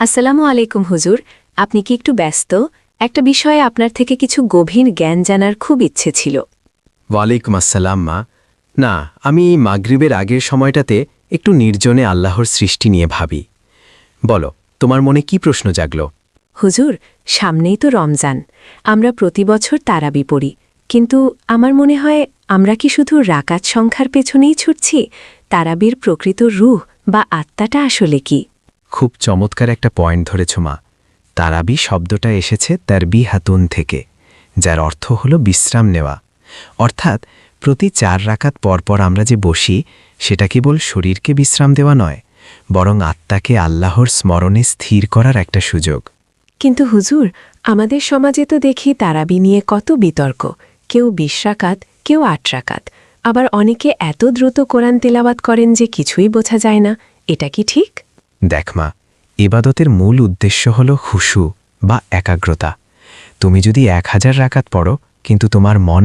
আসসালামু আলাইকুম হুজুর, আপনি কি একটু ব্যস্ত? একটা বিষয়ে আপনার থেকে কিছু গভীর জ্ঞান জানার খুব ইচ্ছে ছিল। ওয়ালাইকুম আসসালাম মা। না, আমি মাগরিবের আগের সময়টাতে একটু নির্জনে আল্লাহর সৃষ্টি নিয়ে ভাবি। বলো, তোমার মনে কি প্রশ্ন জাগল? হুজুর, সামনেই তো রমজান। আমরা প্রতি বছর তারাবি পড়ি, কিন্তু আমার মনে হয় আমরা কি শুধু রাকাত সংখ্যার পেছনেই ছুটছি? তারাবির প্রকৃত রূহ বা আত্মাটা আসলে কি? খুব চমৎকার একটা পয়েন্ট ধরেছ মা। তারাবি শব্দটা এসেছে তারবি হাতুন থেকে, যার অর্থ হল বিশ্রাম নেওয়া। অর্থাৎ প্রতি 4 রাকাত পরপর আমরা যে বসি, সেটা কেবল শরীরকে বিশ্রাম দেওয়া নয়, বরং আত্মাকে আল্লাহর স্মরণে স্থির করার একটা সুযোগ। কিন্তু হুজুর, আমাদের সমাজে তো দেখি তারাবি নিয়ে কত বিতর্ক। কেউ 20 রাকাত, কেউ 8 রাকাত। আবার অনেকে এত দ্রুত কোরআন তেলাওয়াত করেন যে কিছুই বোঝা যায় না। এটা কি ঠিক? দেখ মা, ইবাদতের মূল উদ্দেশ্য হল খুশু বা একাগ্রতা। তুমি যদি 1000 রাকাত পড়ো কিন্তু তোমার মন